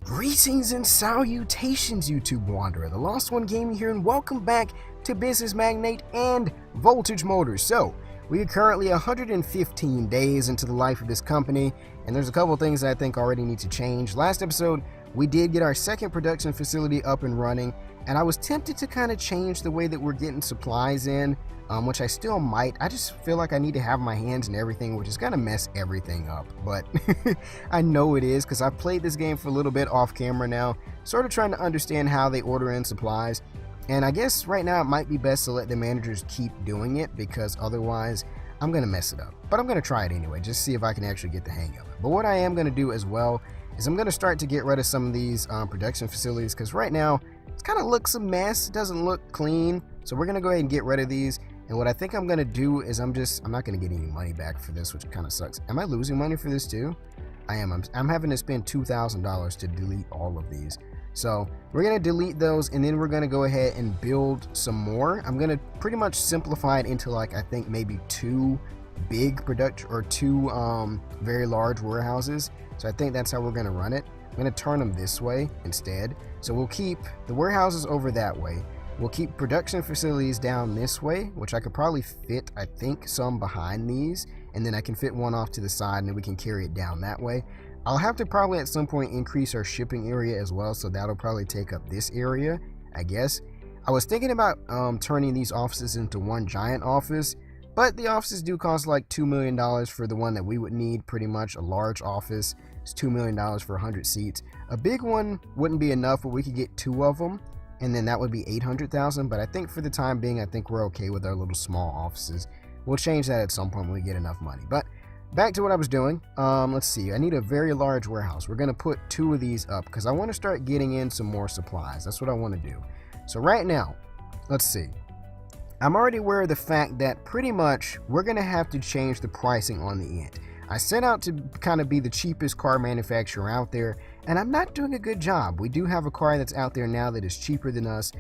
Greetings and salutations, YouTube Wanderer, the Lost One Gaming here, and welcome back to Business Magnate and Voltage Motors. So, we are currently 115 days into the life of this company, and there's a couple things that I think already need to change. Last episode, we did get our second production facility up and running, and I was tempted to kind of change the way that we're getting supplies in, which I still might. I just feel like I need to have my hands in everything, which is going to mess everything up. But I know it is because I've played this game for a little bit off camera now, sort of trying to understand how they order in supplies. And I guess right now it might be best to let the managers keep doing it because otherwise I'm going to mess it up. But I'm going to try it anyway, just see if I can actually get the hang of it. But what I am going to do as well is I'm going to start to get rid of some of these production facilities because right now it kind of looks a mess. It doesn't look clean. So we're going to go ahead and get rid of these. And what I think I'm going to do is I'm not going to get any money back for this, which kind of sucks. Am I losing money for this too? I am. I'm having to spend $2,000 to delete all of these. So we're going to delete those, and then we're going to go ahead and build some more. I'm going to pretty much simplify it into, like, I think maybe two big production or two very large warehouses. So I think that's how we're going to run it. I'm going to turn them this way instead. So we'll keep the warehouses over that way. We'll keep production facilities down this way, which I could probably fit, I think, some behind these, and then I can fit one off to the side, and then we can carry it down that way. I'll have to probably at some point increase our shipping area as well, so that'll probably take up this area, I guess. I was thinking about turning these offices into one giant office, but the offices do cost like $2 million for the one that we would need, pretty much. A large office is $2 million for 100 seats. A big one wouldn't be enough, but we could get two of them. And then that would be 800,000, but I think for the time being, I think we're okay with our little small offices. We'll change that at some point when we get enough money. But back to what I was doing. Let's see. I need a very large warehouse. We're going to put two of these up because I want to start getting in some more supplies. That's what I want to do. So right now, let's see. I'm already aware of the fact that pretty much we're going to have to change the pricing on the end. I set out to kind of be the cheapest car manufacturer out there, and I'm not doing a good job. We do have a car that's out there now that is cheaper than us,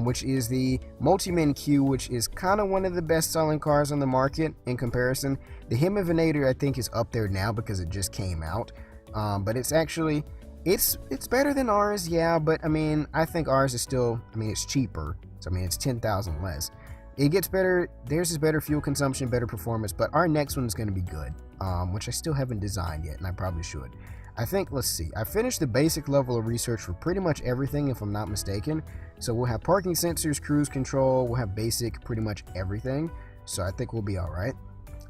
which is the Multiman Q, which is kind of one of the best selling cars on the market in comparison. The Himavinator, I think, is up there now because it just came out, but it's actually, it's better than ours, yeah, but I mean, I think ours is still, I mean, it's cheaper, so I mean, it's 10,000 less. It gets better. Theirs is better fuel consumption, better performance, but our next one is going to be good, which I still haven't designed yet, and I probably should. I think, let's see, I finished the basic level of research for pretty much everything, if I'm not mistaken. So we'll have parking sensors, cruise control, we'll have basic, pretty much everything. So I think we'll be all right.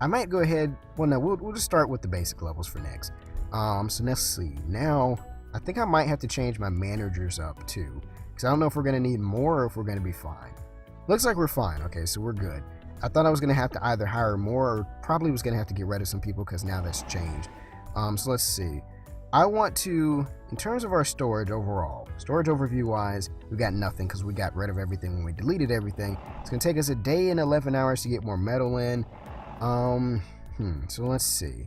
I might go ahead, well, no, we'll just start with the basic levels for next. So let's see, now, I think I might have to change my managers up too, because I don't know if we're going to need more or if we're going to be fine. Looks like we're fine. Okay, so we're good. I thought I was going to have to either hire more or probably was going to have to get rid of some people because now that's changed. So let's see. I want to, in terms of our storage overall, storage overview wise, we got nothing because we got rid of everything when we deleted everything. It's going to take us a day and 11 hours to get more metal in. So let's see.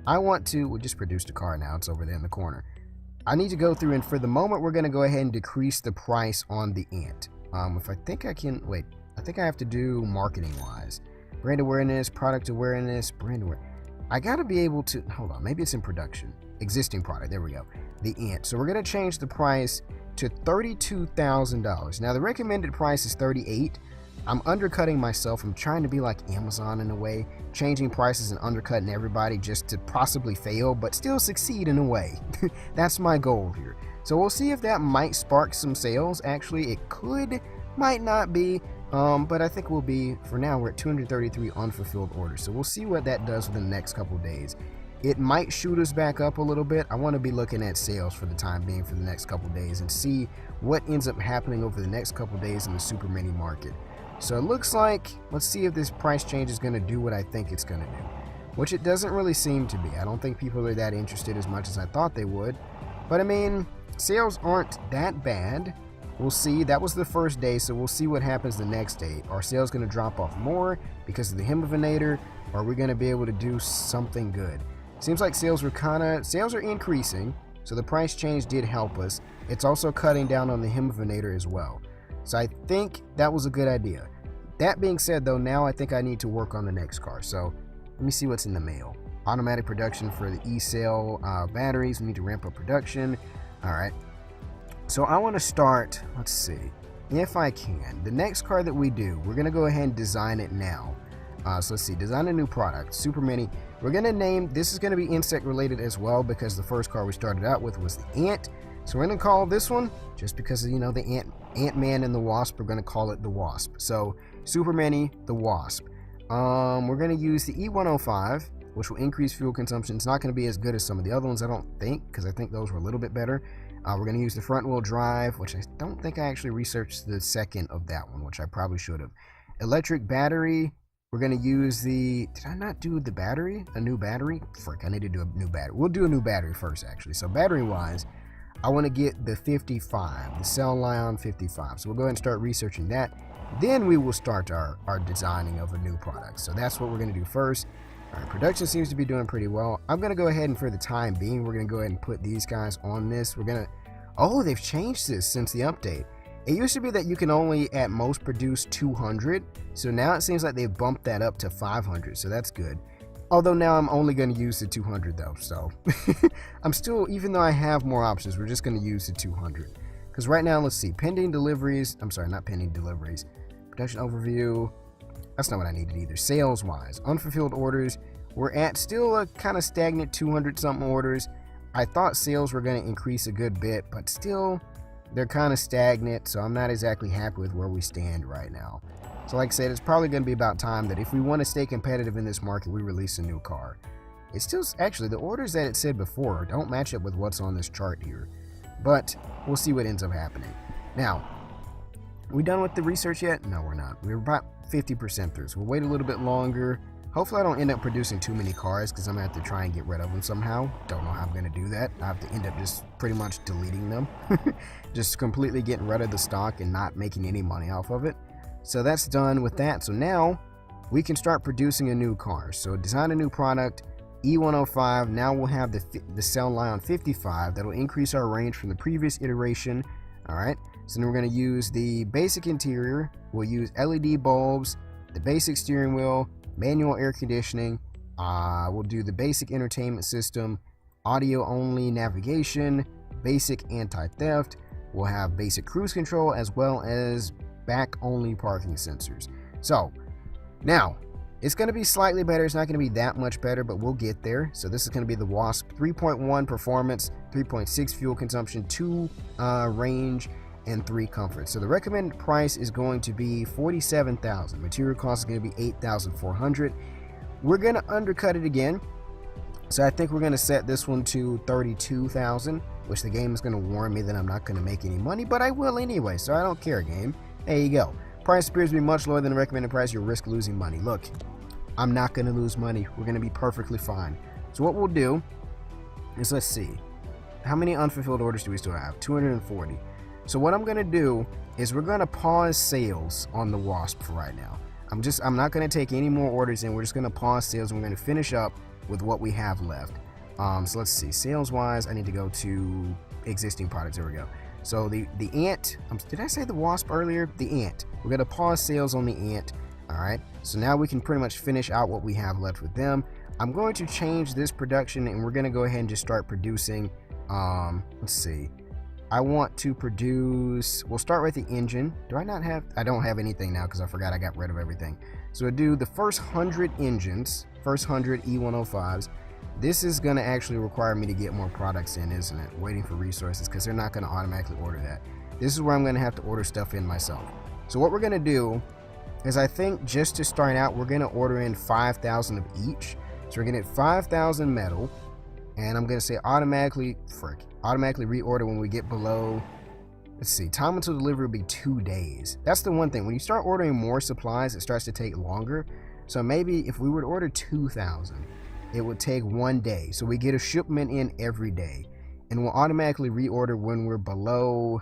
I want to, we just produced a car now. It's over there in the corner. I need to go through, and for the moment, we're going to go ahead and decrease the price on the Ant. If I think I can, wait, I think I have to do marketing wise. Brand awareness, product awareness, brand awareness. I got to be able to, hold on, maybe it's in production. Existing product, there we go. The Ant. So we're going to change the price to $32,000. Now the recommended price is $38,000. I'm undercutting myself. I'm trying to be like Amazon in a way, changing prices and undercutting everybody just to possibly fail, but still succeed in a way. That's my goal here. So we'll see if that might spark some sales. Actually, it could, might not be, but I think we'll be, for now, we're at 233 unfulfilled orders. So we'll see what that does within the next couple of days. It might shoot us back up a little bit. I want to be looking at sales for the time being for the next couple of days and see what ends up happening over the next couple of days in the super mini market. So it looks like, let's see if this price change is going to do what I think it's going to do, which it doesn't really seem to be. I don't think people are that interested as much as I thought they would, but I mean, sales aren't that bad. We'll see. That was the first day, so we'll see what happens the next day. Are sales going to drop off more because of the Himavinator, or are we going to be able to do something good? Seems like sales are increasing, so the price change did help us. It's also cutting down on the Himavinator as well. So I think that was a good idea. That being said, though, now I think I need to work on the next car. So let me see what's in the mail. Automatic production for the E-cell batteries. We need to ramp up production. All right. So I want to start, let's see, if I can. The next car that we do, we're going to go ahead and design it now. So let's see, design a new product, Super Mini. We're going to name, this is going to be insect related as well because the first car we started out with was the ant. So we're going to call this one, just because, you know, the Ant-Man and the Wasp, we're going to call it the Wasp. So Super Mini, the Wasp. We're going to use the E105, which will increase fuel consumption. It's not going to be as good as some of the other ones, I don't think, because I think those were a little bit better. We're going to use the front wheel drive, which I don't think I actually researched the second of that one, which I probably should have. Electric battery. We're going to use the... Did I not do the battery? A new battery? Frick, I need to do a new battery. We'll do a new battery first, actually. So battery-wise, I want to get the 55, the Cell Lion 55. So we'll go ahead and start researching that. Then we will start our designing of a new product. So that's what we're going to do first. All right, production seems to be doing pretty well. I'm going to go ahead and for the time being, we're going to go ahead and put these guys on this. We're going to... Oh, they've changed this since the update. It used to be that you can only at most produce 200. So now it seems like they've bumped that up to 500. So that's good. Although now I'm only going to use the 200 though. So I'm still, even though I have more options, we're just going to use the 200. Because right now, let's see, pending deliveries. I'm sorry, not pending deliveries. Production overview. That's not what I needed either. Sales wise, unfulfilled orders. We're at still a kind of stagnant 200 something orders. I thought sales were going to increase a good bit, but still they're kind of stagnant. So I'm not exactly happy with where we stand right now. So like I said, it's probably going to be about time that if we want to stay competitive in this market, we release a new car. It's still, actually, the orders that it said before don't match up with what's on this chart here. But we'll see what ends up happening. Now, we done with the research yet? No, we're not. We're about 50% through. So we'll wait a little bit longer. Hopefully I don't end up producing too many cars because I'm going to have to try and get rid of them somehow. Don't know how I'm going to do that. I have to end up just pretty much deleting them. Just completely getting rid of the stock and not making any money off of it. So that's done with that. So now we can start producing a new car. So design a new product, E105. Now we'll have the Cell Lion 55. That'll increase our range from the previous iteration. All right. So then we're going to use the basic interior. We'll use LED bulbs, the basic steering wheel, manual air conditioning. We'll do the basic entertainment system, audio only navigation, basic anti-theft. We'll have basic cruise control as well as back only parking sensors. So now it's going to be slightly better. It's not going to be that much better, but we'll get there. So this is going to be the Wasp 3.1 performance, 3.6 fuel consumption, 2 range, and 3 comfort. So the recommended price is going to be $47,000. Material cost is going to be $8,400. We're going to undercut it again. So I think we're going to set this one to $32,000, which the game is going to warn me that I'm not going to make any money, but I will anyway, so I don't care, game. There you go. Price appears to be much lower than the recommended price. You'll risk losing money. Look, I'm not going to lose money. We're going to be perfectly fine. So what we'll do is, let's see. How many unfulfilled orders do we still have? 240. So what I'm going to do is we're going to pause sales on the Wasp for right now. I'm not going to take any more orders in. We're just going to pause sales and we're going to finish up with what we have left. So let's see. Sales wise, I need to go to existing products. There we go. So the ant, did I say the Wasp earlier? The ant. We're going to pause sales on the ant. All right. So now we can pretty much finish out what we have left with them. I'm going to change this production and we're going to go ahead and just start producing. Let's see. I want to produce, we'll start with the engine. I don't have anything now because I forgot I got rid of everything. So we'll do the first 100 engines, first 100 E105s. This is going to actually require me to get more products in, isn't it? Waiting for resources because they're not going to automatically order that. This is where I'm going to have to order stuff in myself. So what we're going to do is I think just to start out, we're going to order in 5,000 of each. So we're going to get 5,000 metal. And I'm going to say automatically reorder when we get below, let's see, time until delivery will be 2 days. That's the one thing. When you start ordering more supplies, it starts to take longer. So maybe if we were to order 2,000, it would take 1 day. So we get a shipment in every day. And we'll automatically reorder when we're below,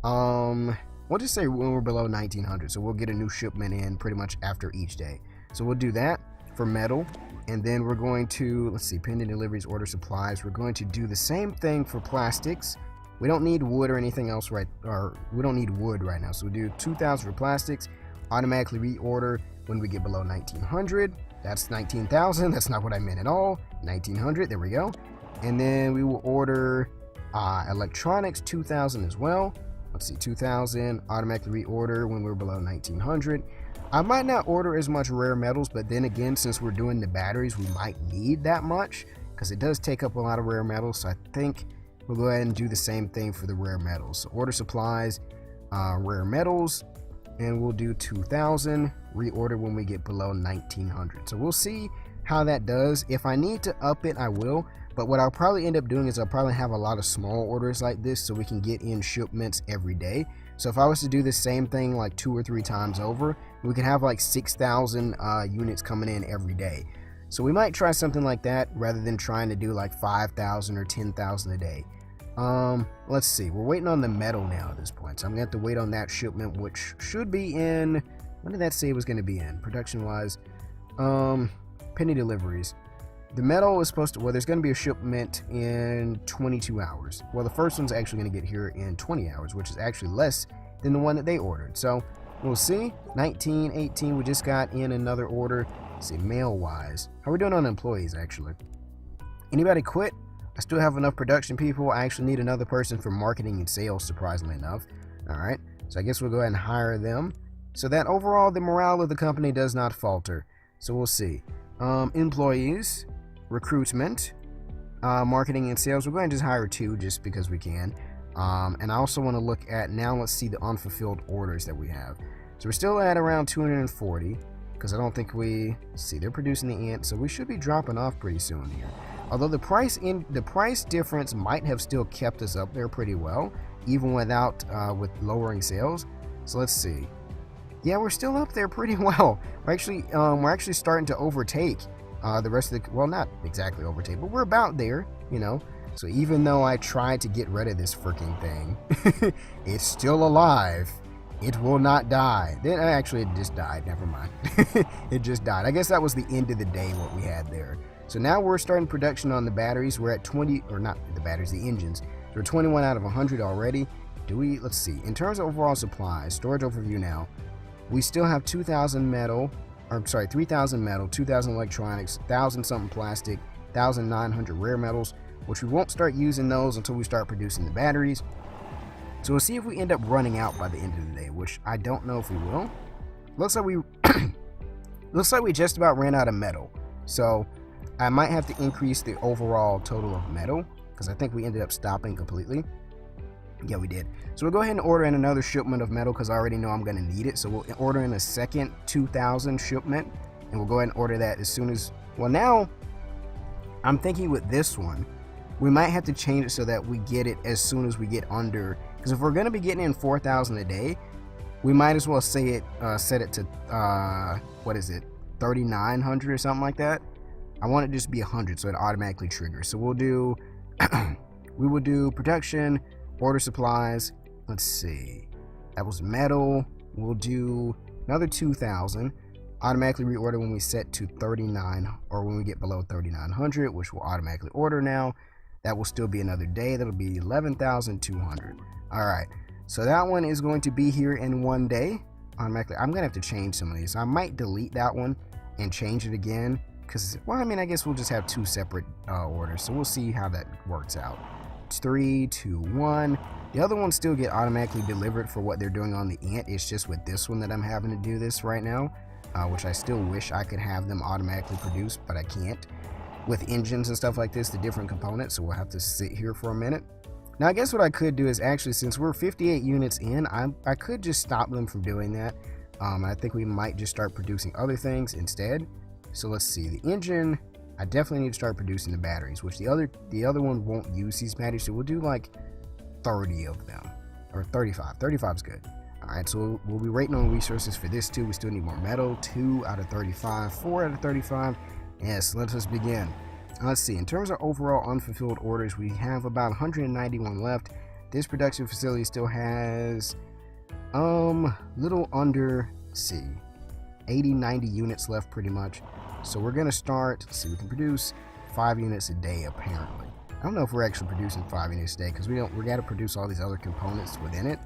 we'll just say when we're below 1,900. So we'll get a new shipment in pretty much after each day. So we'll do that for metal. And then we're going to, let's see, pending deliveries, order supplies. We're going to do the same thing for plastics. We don't need wood or anything else we don't need wood right now. So we'll do 2,000 for plastics, automatically reorder when we get below 1,900. That's 19,000. That's not what I meant at all. 1,900, there we go. And then we will order Electronics 2,000 as well. Let's see, 2,000 automatically reorder when we're below 1,900. I might not order as much rare metals, but then again, since we're doing the batteries, we might need that much because it does take up a lot of rare metals. So I think we'll go ahead and do the same thing for the rare metals. So order supplies, rare metals, and we'll do 2,000 reorder when we get below 1,900. So we'll see how that does. If I need to up it, I will. But what I'll probably end up doing is I'll probably have a lot of small orders like this so we can get in shipments every day. So if I was to do the same thing like 2 or 3 times over, we could have like 6,000 units coming in every day. So we might try something like that rather than trying to do like 5,000 or 10,000 a day. Let's see. We're waiting on the metal now at this point. So I'm going to have to wait on that shipment, which should be in... When did that say it was going to be in? Production-wise. Penny deliveries. The metal is supposed to... Well, there's going to be a shipment in 22 hours. Well, the first one's actually going to get here in 20 hours, which is actually less than the one that they ordered. So we'll see. 19, 18. We just got in another order. Let's see, mail-wise. How are we doing on employees, actually? Anybody quit? I still have enough production people. I actually need another person for marketing and sales, surprisingly enough. All right. So I guess we'll go ahead and hire them. So that overall, the morale of the company does not falter. So we'll see. Employees, recruitment, marketing and sales. We're going to just hire 2 just because we can. And I also want to look at, now let's see the unfulfilled orders that we have. So we're still at around 240 because I don't think we... See, they're producing the ant, so we should be dropping off pretty soon here. Although the price difference might have still kept us up there pretty well, even without with lowering sales. So let's see. Yeah, we're still up there pretty well. We're actually starting to overtake the rest of the... Well, not exactly overtake, but we're about there, you know. So even though I tried to get rid of this freaking thing, it's still alive. It will not die. Then actually, it just died. Never mind. It just died. I guess that was the end of the day, what we had there. So now we're starting production on the batteries. We're at 20, or not the batteries, the engines. So we're 21 out of 100 already. Let's see. In terms of overall supplies, storage overview now, we still have 2,000 metal, or sorry, 3,000 metal, 2,000 electronics, 1,000 something plastic, 1,900 rare metals, which we won't start using those until we start producing the batteries. So we'll see if we end up running out by the end of the day, which I don't know if we will. Looks like we just about ran out of metal. So I might have to increase the overall total of metal because I think we ended up stopping completely. Yeah, we did. So we'll go ahead and order in another shipment of metal because I already know I'm going to need it. So we'll order in a second 2,000 shipment, and we'll go ahead and order that as soon as... Well, now I'm thinking with this one, we might have to change it so that we get it as soon as we get under... Because if we're going to be getting in 4,000 a day, we might as well set it to, what is it, 3,900 or something like that. I want it to just be 100 so it automatically triggers. So we'll do... we will do production... Order supplies, let's see, that was metal. We'll do another 2,000, automatically reorder when we set to 39, or when we get below 3,900, which will automatically order now. That will still be another day. That'll be 11,200. All right, so that one is going to be here in one day. Automatically, I'm gonna have to change some of these. I might delete that one and change it again because, well, I mean, I guess we'll just have 2 separate orders. So we'll see how that works out. 3, 2, 1. The other ones still get automatically delivered for what they're doing on the ant. It's just with this one that I'm having to do this right now, which I still wish I could have them automatically produced, but I can't. With engines and stuff like this, the different components, so we'll have to sit here for a minute. Now, I guess what I could do is actually, since we're 58 units in, I could just stop them from doing that. I think we might just start producing other things instead. So let's see, the engine... I definitely need to start producing the batteries, which the other one won't use these batteries, so we'll do like 30 of them, or 35. 35 is good. All right, so we'll be rating on resources for this too. We still need more metal. 2 out of 35, 4 out of 35. Yes, let us begin. Let's see. In terms of overall unfulfilled orders, we have about 191 left. This production facility still has little under, let's see, 80, 90 units left pretty much. So we're gonna start, let's see, we can produce 5 units a day apparently. I don't know if we're actually producing 5 units a day because we gotta produce all these other components within it.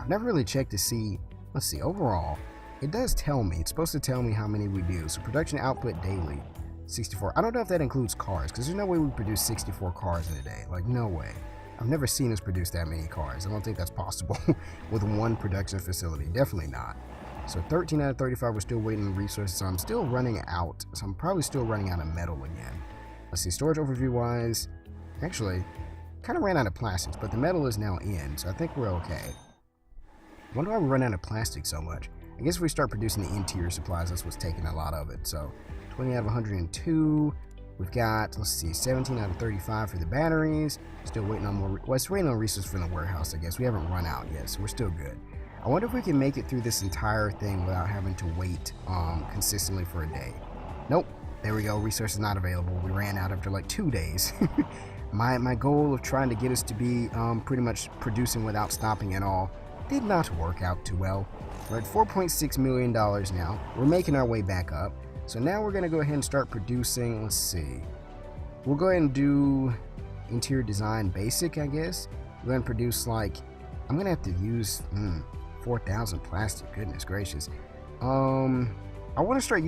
I've never really checked to see, let's see, overall, it does tell me, it's supposed to tell me how many we do. So production output daily, 64. I don't know if that includes cars because there's no way we produce 64 cars in a day, like no way. I've never seen us produce that many cars. I don't think that's possible with one production facility. Definitely not. So 13 out of 35, we're still waiting on resources, so I'm still running out. So I'm probably still running out of metal again. Let's see, storage overview wise, actually, kind of ran out of plastics, but the metal is now in, so I think we're okay. Wonder why we run out of plastic so much. I guess if we start producing the interior supplies, that's what's taking a lot of it. So 20 out of 102. We've got, let's see, 17 out of 35 for the batteries. Still waiting on more, well, it's waiting on resources from the warehouse, I guess. We haven't run out yet, so we're still good. I wonder if we can make it through this entire thing without having to wait consistently for a day. Nope. There we go. Resources not available. We ran out after like 2 days. My goal of trying to get us to be pretty much producing without stopping at all did not work out too well. We're at $4.6 million now. We're making our way back up. So now we're going to go ahead and start producing. Let's see. We'll go ahead and do interior design basic, I guess. We're going to produce like, I'm going to have to use 4,000 plastic. Goodness gracious. I want to start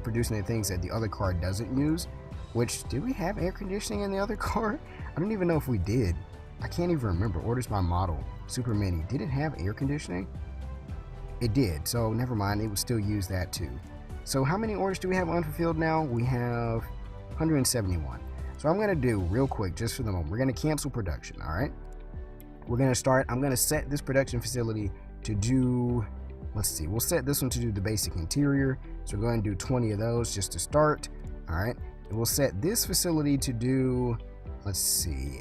producing the things that the other car doesn't use. Which, did we have air conditioning in the other car? I don't even know if we did. I can't even remember. Orders by model. Super Mini. Did it have air conditioning? It did. So never mind. It would still use that too. So how many orders do we have unfulfilled now? We have 171. So I'm going to do real quick, just for the moment. We're going to cancel production. All right. We're going to start. I'm going to set this production facility to do. Let's see. We'll set this one to do the basic interior. So we're going to do 20 of those just to start. All right. We'll set this facility to do, let's see,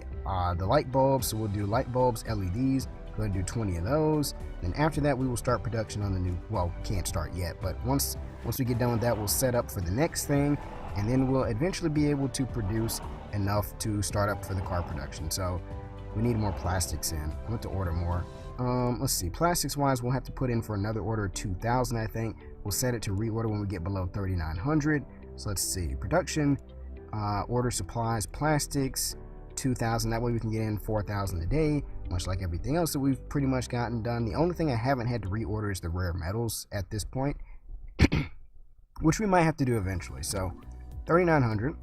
the light bulbs. So we'll do light bulbs, LEDs. Go ahead and do 20 of those. Then after that, we will start production on the new, well, can't start yet, but once we get done with that, we'll set up for the next thing, and then we'll eventually be able to produce enough to start up for the car production. So we need more plastics in. I want to order more. Let's see, plastics wise, we'll have to put in for another order of 2,000, I think. We'll set it to reorder when we get below 3,900. So let's see, production, order supplies, plastics, 2,000. That way we can get in 4,000 a day, much like everything else that we've pretty much gotten done. The only thing I haven't had to reorder is the rare metals at this point, which we might have to do eventually. So 3,900.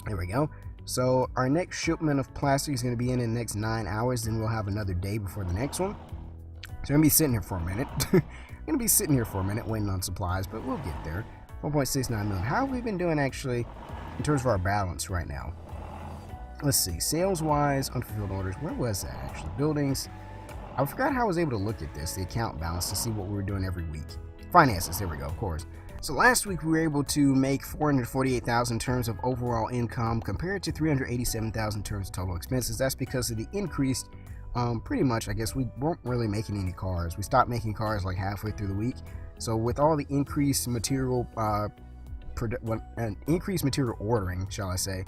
There we go. So our next shipment of plastic is going to be in the next 9 hours. Then we'll have another day before the next one. So I'm going to be sitting here for a minute. Waiting on supplies, but we'll get there. 1.69 million. How have we been doing actually in terms of our balance right now? Let's see. Sales wise, unfulfilled orders. Where was that actually? Buildings. I forgot how I was able to look at this, the account balance, to see what we were doing every week. Finances. There we go, of course. So last week we were able to make 448,000 in terms of overall income compared to 387,000 in terms of total expenses. That's because of the increased, pretty much, I guess we weren't really making any cars. We stopped making cars like halfway through the week. So with all the increased material, increased material ordering, shall I say,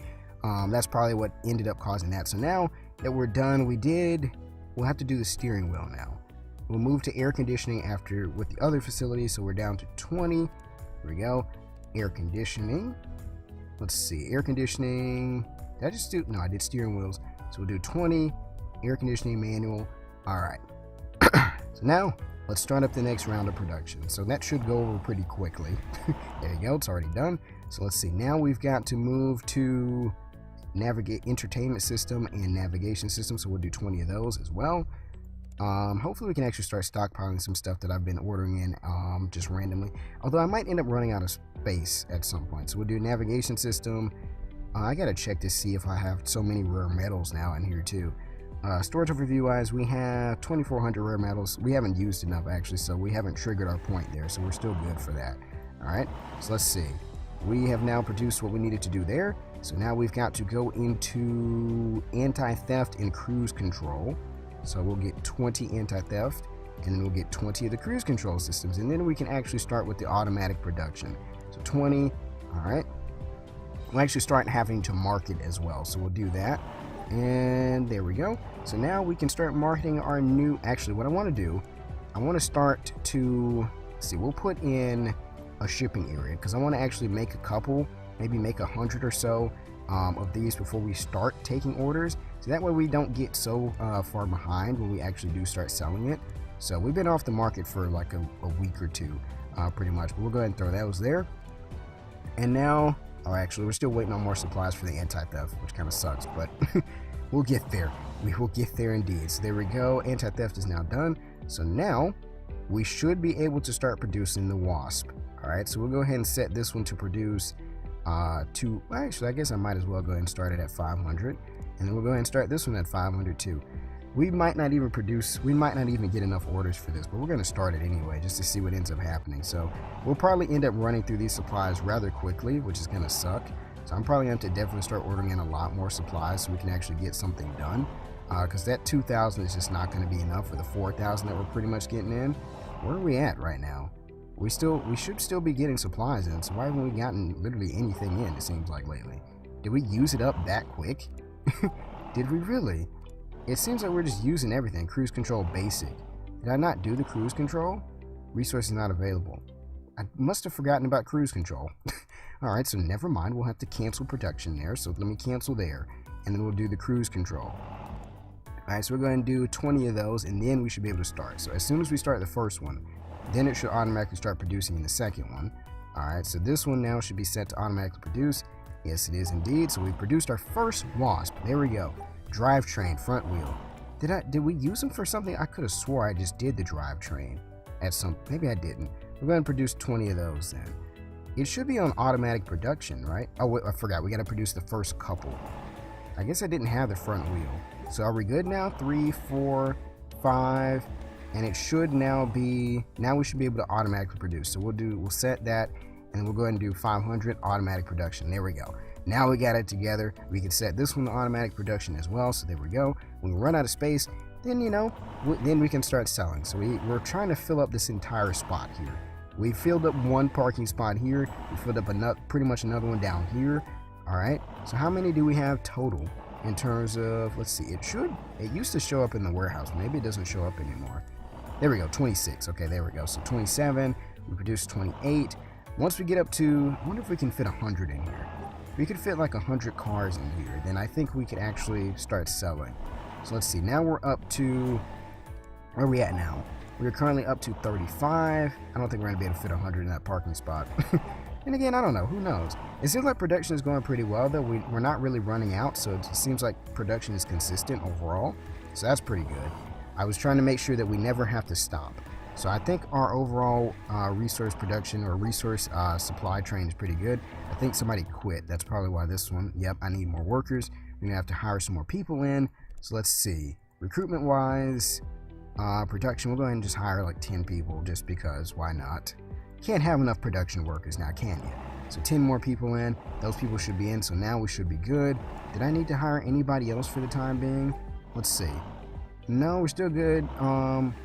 that's probably what ended up causing that. So now that we're done, we'll have to do the steering wheel now. We'll move to air conditioning after with the other facilities. So we're down to 20. Here we go. Air conditioning. Let's see. Air conditioning. Did I just do? No, I did steering wheels. So we'll do 20. Air conditioning manual. All right. So now let's start up the next round of production. So that should go over pretty quickly. There you go. It's already done. So let's see. Now we've got to move to navigate entertainment system and navigation system. So we'll do 20 of those as well. Hopefully we can actually start stockpiling some stuff that I've been ordering in just randomly, although I might end up running out of space at some point. So we'll do navigation system. I gotta check to see if I have so many rare metals now in here too. Storage overview wise, we have 2,400 rare metals. We haven't used enough actually, so we haven't triggered our point there, so we're still good for that. All right, so let's see. We have now produced what we needed to do there. So now we've got to go into anti-theft and cruise control. So we'll get 20 anti-theft, and then we'll get 20 of the cruise control systems, and then we can actually start with the automatic production. So 20, all right. We'll actually start having to market as well, so we'll do that. And there we go. So now we can start marketing our new, actually what I want to do, I want to start to, let's see, we'll put in a shipping area, because I want to actually make a couple, maybe make 100 or so of these before we start taking orders. So that way we don't get so far behind when we actually do start selling it. So we've been off the market for like a week or two, pretty much. But we'll go ahead and throw those there. And now, oh, actually, we're still waiting on more supplies for the anti-theft, which kind of sucks. But We'll get there. We will get there indeed. So there we go. Anti-theft is now done. So now we should be able to start producing the Wasp. All right, so we'll go ahead and set this one to produce actually, I guess I might as well go ahead and start it at 500. And then we'll go ahead and start this one at 500 too. We might not even get enough orders for this, but we're going to start it anyway just to see what ends up happening. So we'll probably end up running through these supplies rather quickly, which is going to suck. So I'm probably going to definitely start ordering in a lot more supplies so we can actually get something done. Because that 2,000 is just not going to be enough for the 4,000 that we're pretty much getting in. Where are we at right now? We should still be getting supplies in, so why haven't we gotten literally anything in, it seems like lately? Did we use it up that quick? Did we really? It seems like we're just using everything. Cruise control basic. Did I not do the cruise control? Resources not available. I must have forgotten about cruise control. Alright, so never mind. We'll have to cancel production there. So let me cancel there. And then we'll do the cruise control. Alright, so we're going to do 20 of those, and then we should be able to start. So as soon as we start the first one, then it should automatically start producing the second one. Alright, so this one now should be set to automatically produce. Yes, it is indeed. So we produced our first Wasp. There we go. Drivetrain, front wheel. Did we use them for something? I could have swore I just did the drivetrain at some. Maybe I didn't. We're going to produce 20 of those then. It should be on automatic production, right? Oh, wait, I forgot. We got to produce the first couple. I guess I didn't have the front wheel. So are we good now? 3, 4, 5, and it should now be. Now we should be able to automatically produce. So we'll set that, and then we'll go ahead and do 500 automatic production. There we go. Now we got it together. We can set this one to automatic production as well. So there we go. When we run out of space, then then we can start selling. So we're trying to fill up this entire spot here. We filled up one parking spot here. We filled up pretty much another one down here. All right. So how many do we have total in terms of? Let's see. It used to show up in the warehouse. Maybe it doesn't show up anymore. There we go. 26. Okay, there we go. So 27. We produced 28. Once we get up to, I wonder if we can fit 100 in here. If we could fit like 100 cars in here, then I think we could actually start selling. So let's see. Now we're up to, where are we at now? We're currently up to 35. I don't think we're going to be able to fit 100 in that parking spot. And again, I don't know. Who knows? It seems like production is going pretty well, though. We're not really running out, so it seems like production is consistent overall. So that's pretty good. I was trying to make sure that we never have to stop. So I think our overall resource production or resource supply train is pretty good. I think somebody quit. That's probably why this one. Yep, I need more workers. We're going to have to hire some more people in. So let's see. Recruitment-wise, production, we'll go ahead and just hire like 10 people just because. Why not? Can't have enough production workers now, can you? So 10 more people in. Those people should be in, so now we should be good. Did I need to hire anybody else for the time being? Let's see. No, we're still good.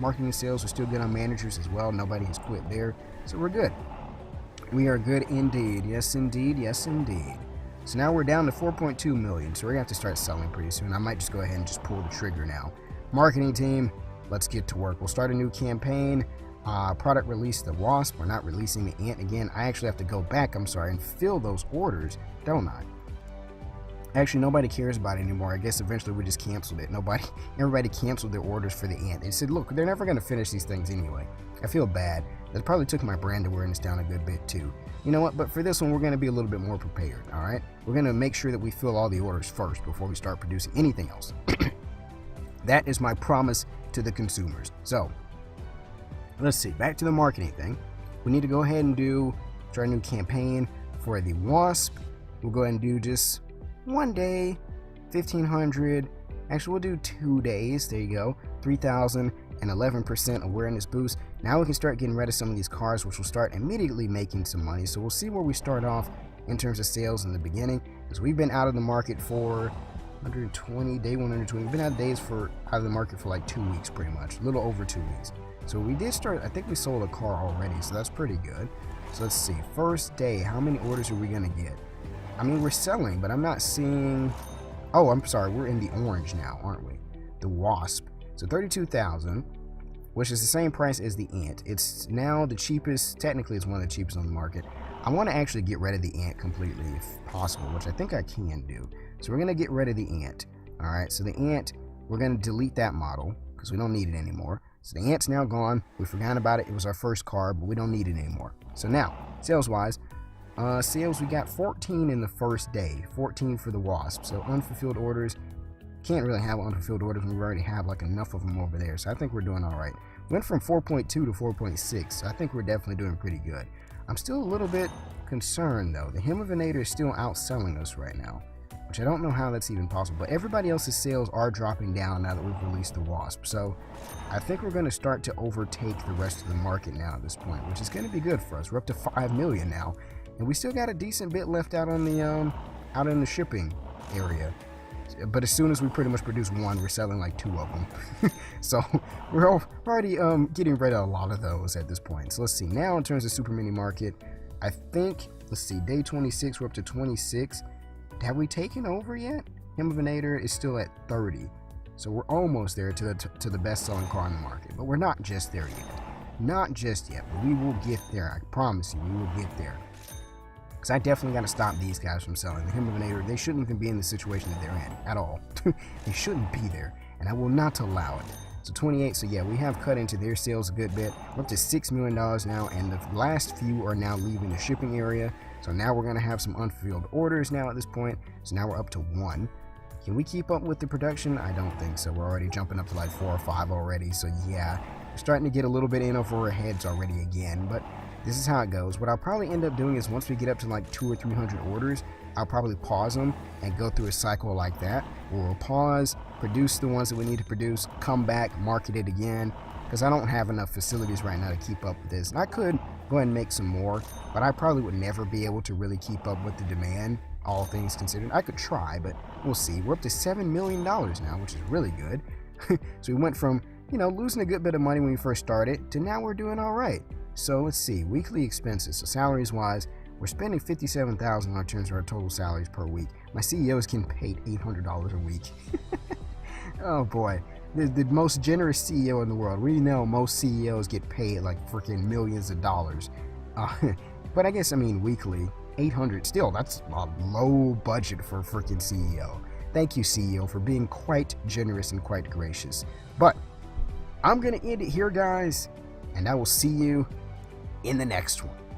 Marketing and sales, we're still good on managers as well. Nobody has quit there, so we're good. We are good indeed. Yes, indeed. Yes, indeed. So now we're down to 4.2 million, so we're going to have to start selling pretty soon. I might just go ahead and just pull the trigger now. Marketing team, let's get to work. We'll start a new campaign. Product release the Wasp. We're not releasing the Ant again. I actually have to go back, and fill those orders, don't I? Actually, nobody cares about it anymore. I guess eventually we just canceled it. Everybody canceled their orders for the Ant. They said, look, they're never going to finish these things anyway. I feel bad. That probably took my brand awareness down a good bit too. You know what? But for this one, we're going to be a little bit more prepared, all right? We're going to make sure that we fill all the orders first before we start producing anything else. That is my promise to the consumers. So, let's see. Back to the marketing thing. We need to go ahead and try a new campaign for the Wasp. We'll go ahead and do just 1 day, 1,500. Actually, we'll do 2 days. There you go. 3,000 and 11% awareness boost. Now we can start getting rid of some of these cars, which will start immediately making some money. So we'll see where we start off in terms of sales in the beginning, because we've been out of the market for 120, day 120. We've been out of the market for like 2 weeks, pretty much, a little over 2 weeks. So we did start. I think we sold a car already, so that's pretty good. So let's see. First day, how many orders are we gonna get? I mean, we're selling, but I'm not seeing. Oh, I'm sorry. We're in the orange now, aren't we? The Wasp. So 32,000, which is the same price as the Ant. It's now the cheapest. Technically, it's one of the cheapest on the market. I want to actually get rid of the Ant completely, if possible, which I think I can do. So we're gonna get rid of the Ant. All right. So the Ant, we're gonna delete that model because we don't need it anymore. So the Ant's now gone. We forgot about it. It was our first car, but we don't need it anymore. So now, sales-wise, sales, we got 14 in the first day. 14 for the Wasp. So unfulfilled orders, Can't really have unfulfilled orders when we already have like enough of them over there. So I think we're doing all right. Went from 4.2 to 4.6. So I think we're definitely doing pretty good. I'm still a little bit concerned though. The Hemivinator is still outselling us right now, which I don't know how that's even possible. But everybody else's sales are dropping down now that we've released the Wasp. So I think we're going to start to overtake the rest of the market now at this point, which is going to be good for us. We're up to 5 million now, and we still got a decent bit left out on the out in the shipping area. But as soon as we pretty much produce one, we're selling like 2 of them. So we're already getting rid of a lot of those at this point. So let's see. Now in terms of super mini market, I think, let's see, day 26, we're up to 26. Have we taken over yet? Hemivinator is still at 30. So we're almost there to the best selling car in the market. But we're not just there yet. Not just yet, but we will get there. I promise you, we will get there. Because I definitely got to stop these guys from selling. The Hemivinator, they shouldn't even be in the situation that they're in at all. They shouldn't be there, and I will not allow it. So 28, so yeah, we have cut into their sales a good bit. We're up to $6 million now, and the last few are now leaving the shipping area. So now we're going to have some unfulfilled orders now at this point. So now we're up to 1. Can we keep up with the production? I don't think so. We're already jumping up to like 4 or 5 already. So yeah, we're starting to get a little bit in over our heads already again, but this is how it goes. What I'll probably end up doing is once we get up to like 200 or 300 orders, I'll probably pause them and go through a cycle like that, where we'll pause, produce the ones that we need to produce, come back, market it again, because I don't have enough facilities right now to keep up with this. And I could go ahead and make some more, but I probably would never be able to really keep up with the demand, all things considered. I could try, but we'll see. We're up to $7 million now, which is really good. So we went from, losing a good bit of money when we first started to now we're doing all right. So let's see, weekly expenses. So salaries wise, we're spending $57,000 in terms of our total salaries per week. My CEO is getting paid $800 a week. Oh boy, the most generous CEO in the world. We know most CEOs get paid like freaking millions of dollars. But I guess, weekly, 800, still, that's a low budget for a freaking CEO. Thank you, CEO, for being quite generous and quite gracious. But I'm going to end it here, guys, and I will see you in the next one.